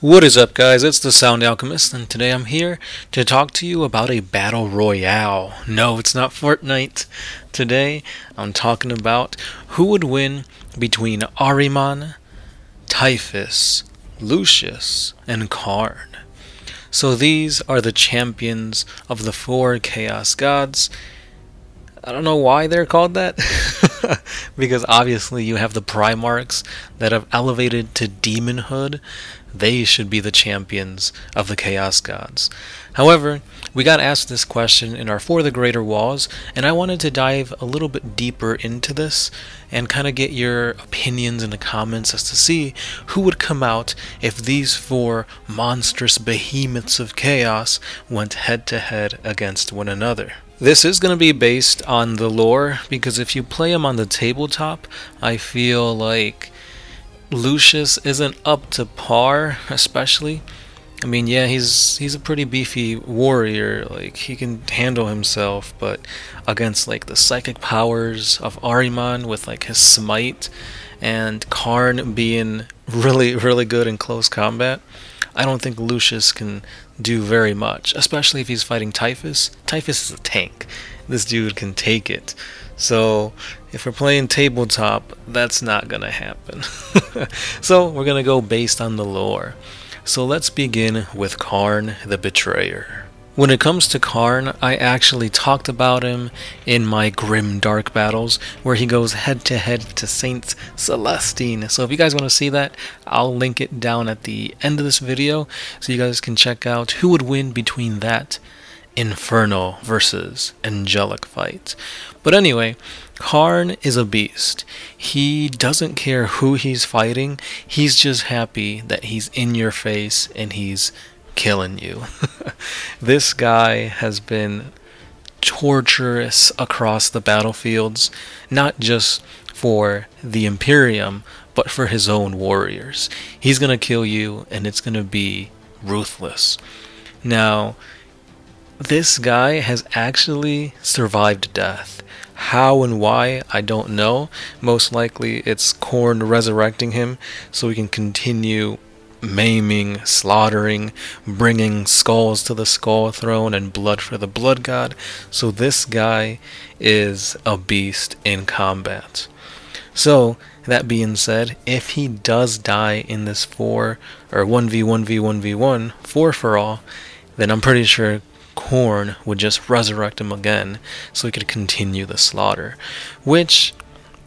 What is up, guys? It's the Sound Alchemist, and today I'm here to talk to you about a battle royale. No, it's not Fortnite. Today I'm talking about who would win between Ahriman, Typhus, Lucius, and Karn. So these are the champions of the four Chaos Gods. I don't know why they're called that, because obviously you have the Primarchs that have elevated to demonhood. They should be the champions of the Chaos Gods. However, we got asked this question in our For the Greater Walls, and I wanted to dive a little bit deeper into this and kind of get your opinions in the comments as to see who would come out if these four monstrous behemoths of chaos went head to head against one another. This is going to be based on the lore, because if you play them on the tabletop, I feel like Lucius isn't up to par, especially. I mean, yeah, he's a pretty beefy warrior, like, he can handle himself, but against, like, the psychic powers of Ahriman with, like, his smite, and Karn being really, really good in close combat, I don't think Lucius can do very much, especially if he's fighting Typhus. Typhus is a tank. This dude can take it. So if we're playing tabletop, that's not gonna happen. So we're gonna go based on the lore. So let's begin with Karn the Betrayer. When it comes to Karn, I actually talked about him in my Grim Dark battles, where he goes head to head to Saint Celestine. So if you guys want to see that, I'll link it down at the end of this video, so you guys can check out who would win between that Infernal versus Angelic fight. But anyway, Karn is a beast. He doesn't care who he's fighting, he's just happy that he's in your face and he's killing you. This guy has been torturous across the battlefields, not just for the Imperium, but for his own warriors. He's gonna kill you, and it's gonna be ruthless. Now, this guy has actually survived death. How and why, I don't know. Most likely it's Khorne resurrecting him so he can continue maiming, slaughtering, bringing skulls to the skull throne and blood for the blood god. So this guy is a beast in combat. So that being said, if he does die in this 1v1v1v1 4 for all, then I'm pretty sure Khorne would just resurrect him again so he could continue the slaughter, which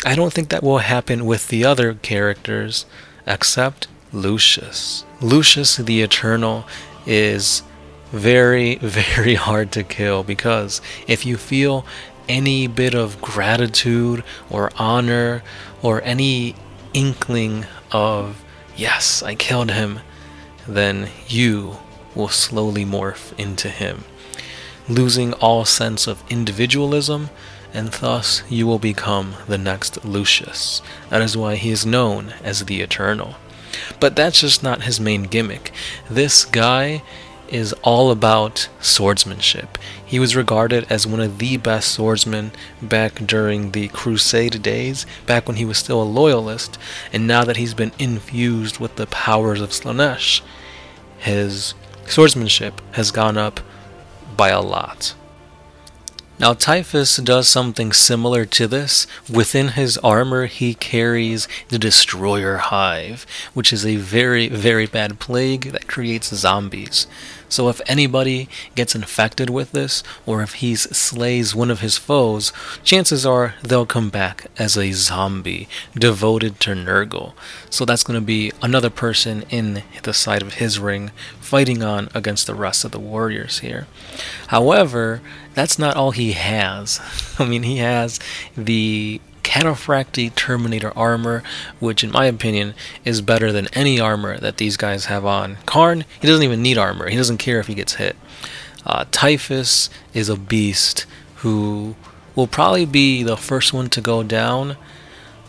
I don't think that will happen with the other characters except Lucius. Lucius the Eternal is very, very hard to kill, because if you feel any bit of gratitude or honor or any inkling of, yes, I killed him, then you will slowly morph into him, losing all sense of individualism, and thus you will become the next Lucius. That is why he is known as the Eternal. But that's just not his main gimmick. This guy is all about swordsmanship. He was regarded as one of the best swordsmen back during the Crusade days, back when he was still a loyalist, and now that he's been infused with the powers of Slaanesh, his swordsmanship has gone up by a lot. Now, Typhus does something similar to this. Within his armor, he carries the Destroyer Hive, which is a very, very bad plague that creates zombies. So if anybody gets infected with this, or if he slays one of his foes, chances are they'll come back as a zombie devoted to Nurgle. So that's going to be another person in the side of his ring fighting on against the rest of the warriors here. However, that's not all he has. I mean, he has the Cataphractii Terminator armor, which in my opinion is better than any armor that these guys have on. Karn, he doesn't even need armor. He doesn't care if he gets hit. Typhus is a beast who will probably be the first one to go down,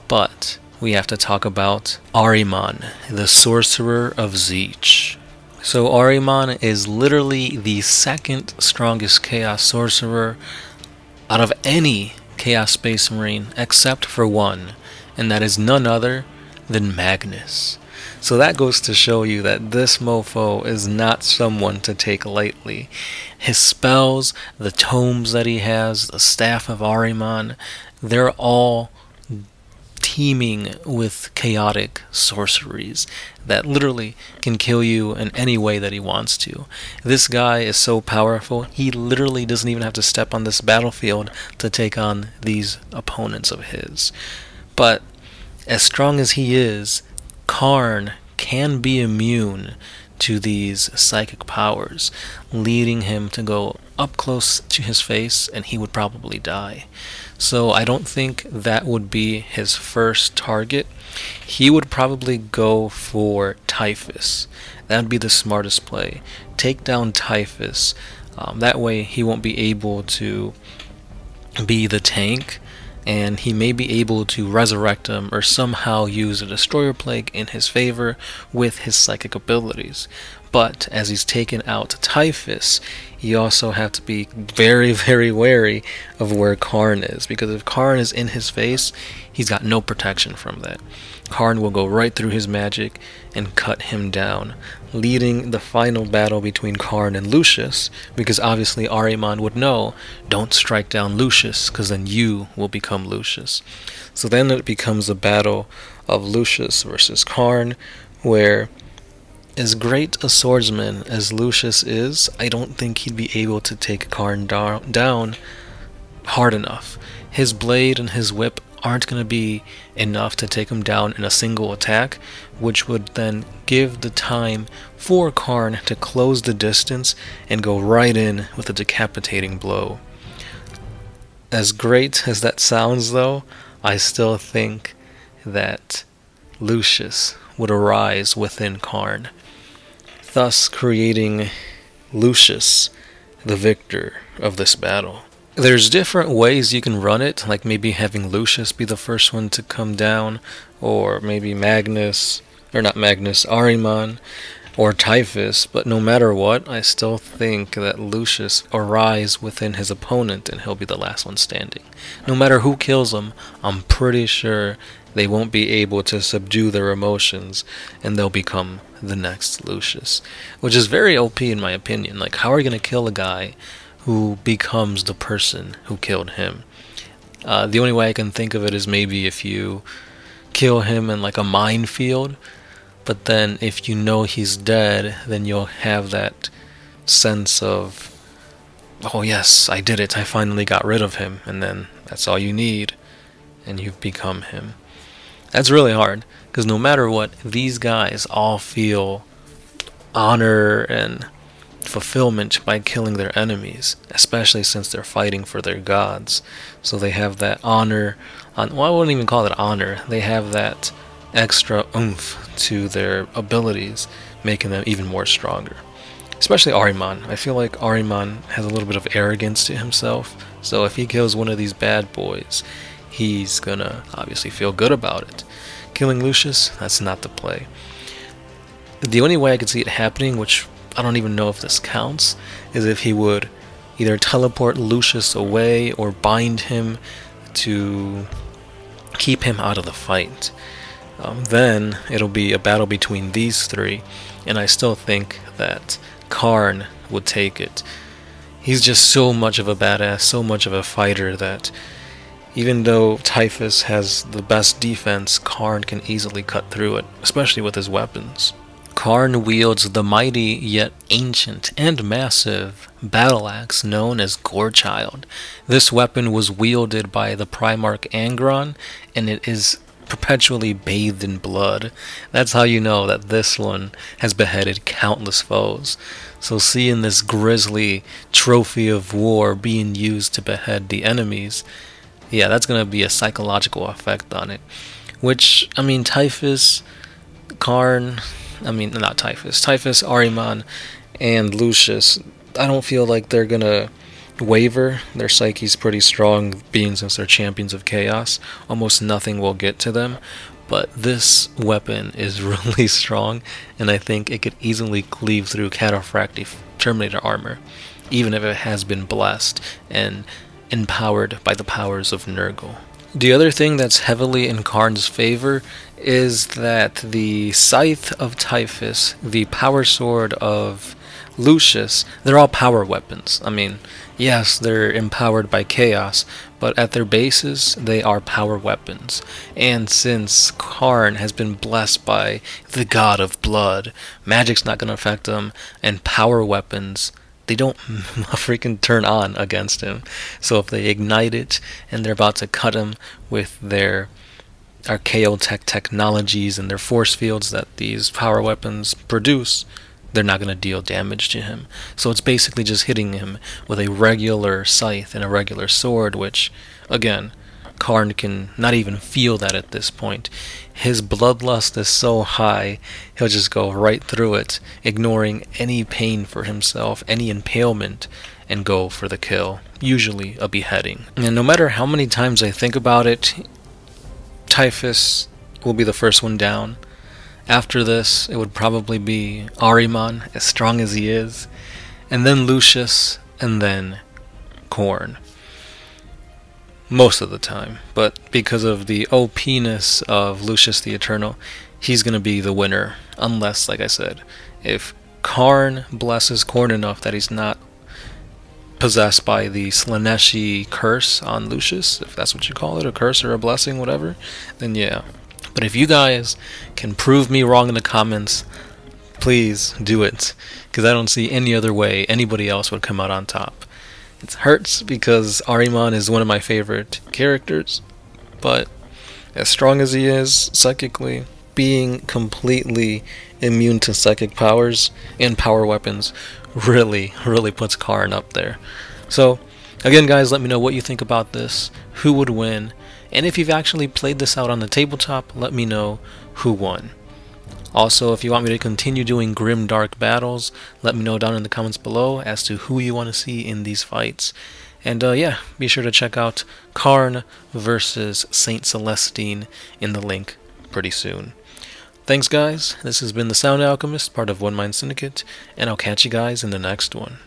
but we have to talk about Ahriman, the Sorcerer of Tzeentch. So Ahriman is literally the second strongest Chaos Sorcerer out of any Chaos Space Marine except for one, and that is none other than Magnus. So that goes to show you that this mofo is not someone to take lightly. His spells, the tomes that he has, the Staff of Ahriman, they're all teeming with chaotic sorceries that literally can kill you in any way that he wants to. This guy is so powerful, he literally doesn't even have to step on this battlefield to take on these opponents of his. But as strong as he is, Karn can be immune to these psychic powers, leading him to go up close to his face and he would probably die. So I don't think that would be his first target. He would probably go for Typhus. That would be the smartest play. Take down Typhus. That way he won't be able to be the tank, and he may be able to resurrect him or somehow use a Destroyer Plague in his favor with his psychic abilities. But as he's taken out Typhus, you also have to be very, very wary of where Karn is, because if Karn is in his face, he's got no protection from that. Karn will go right through his magic and cut him down, leading the final battle between Karn and Lucius, because obviously Ahriman would know, don't strike down Lucius, because then you will become Lucius. So then it becomes a battle of Lucius versus Karn, where as great a swordsman as Lucius is, I don't think he'd be able to take Karn down hard enough. His blade and his whip aren't going to be enough to take him down in a single attack, which would then give the time for Karn to close the distance and go right in with a decapitating blow. As great as that sounds though, I still think that Lucius would arise within Karn, thus creating Lucius the victor of this battle. There's different ways you can run it, like maybe having Lucius be the first one to come down, or maybe Ahriman, or Typhus, but no matter what, I still think that Lucius arise within his opponent and he'll be the last one standing. No matter who kills him, I'm pretty sure they won't be able to subdue their emotions and they'll become the next Lucius, which is very OP in my opinion. Like, how are you going to kill a guy who becomes the person who killed him? The only way I can think of it is maybe if you kill him in like a minefield, but then if you know he's dead, then you'll have that sense of, oh yes, I did it, I finally got rid of him, and then that's all you need, and you've become him. That's really hard, because no matter what, these guys all feel honor and fulfillment by killing their enemies, especially since they're fighting for their gods. So they have that honor, well, I wouldn't even call it honor, they have that extra oomph to their abilities, making them even more stronger. Especially Ahriman. I feel like Ahriman has a little bit of arrogance to himself, so if he kills one of these bad boys, he's gonna obviously feel good about it. Killing Lucius, that's not the play. The only way I could see it happening, which I don't even know if this counts, is if he would either teleport Lucius away or bind him to keep him out of the fight. Then it'll be a battle between these three, and I still think that Karn would take it. He's just so much of a badass, so much of a fighter, that even though Typhus has the best defense, Karn can easily cut through it, especially with his weapons. Karn wields the mighty yet ancient and massive battle axe known as Gorechild. This weapon was wielded by the Primarch Angron, and it is perpetually bathed in blood. That's how you know that this one has beheaded countless foes. So seeing this grisly trophy of war being used to behead the enemies, yeah, that's going to be a psychological effect on it. Which, I mean, Typhus, Ahriman, and Lucius, I don't feel like they're going to waver. Their psyche's pretty strong, being since they're champions of chaos. Almost nothing will get to them, but this weapon is really strong, and I think it could easily cleave through Cataphractii Terminator armor, even if it has been blessed and empowered by the powers of Nurgle. The other thing that's heavily in Karn's favor is that the Scythe of Typhus, the Power Sword of Lucius, they're all power weapons. I mean, yes, they're empowered by chaos, but at their bases, they are power weapons. And since Karn has been blessed by the god of blood, magic's not going to affect him, and power weapons, they don't freaking turn on against him. So if they ignite it and they're about to cut him with their archaeotech technologies and their force fields that these power weapons produce, they're not going to deal damage to him. So it's basically just hitting him with a regular scythe and a regular sword, which, again, Karn can not even feel that at this point. His bloodlust is so high, he'll just go right through it, ignoring any pain for himself, any impalement, and go for the kill, usually a beheading. And no matter how many times I think about it, Typhus will be the first one down. After this, it would probably be Ahriman, as strong as he is, and then Lucius, and then Khorne. Most of the time, but because of the OP-ness of Lucius the Eternal, he's going to be the winner, unless, like I said, if Karn blesses Khorne enough that he's not possessed by the Slaaneshi curse on Lucius, if that's what you call it, a curse or a blessing, whatever, then yeah. But if you guys can prove me wrong in the comments, please do it, because I don't see any other way anybody else would come out on top. It hurts because Ahriman is one of my favorite characters, but as strong as he is psychically, being completely immune to psychic powers and power weapons really puts Karn up there. So again, guys, let me know what you think about this, who would win, and if you've actually played this out on the tabletop, let me know who won. Also, if you want me to continue doing grim dark battles, let me know down in the comments below as to who you want to see in these fights. And yeah, be sure to check out Karn versus Saint Celestine in the link pretty soon. Thanks, guys. This has been the Sound Alchemist, part of One Mind Syndicate, and I'll catch you guys in the next one.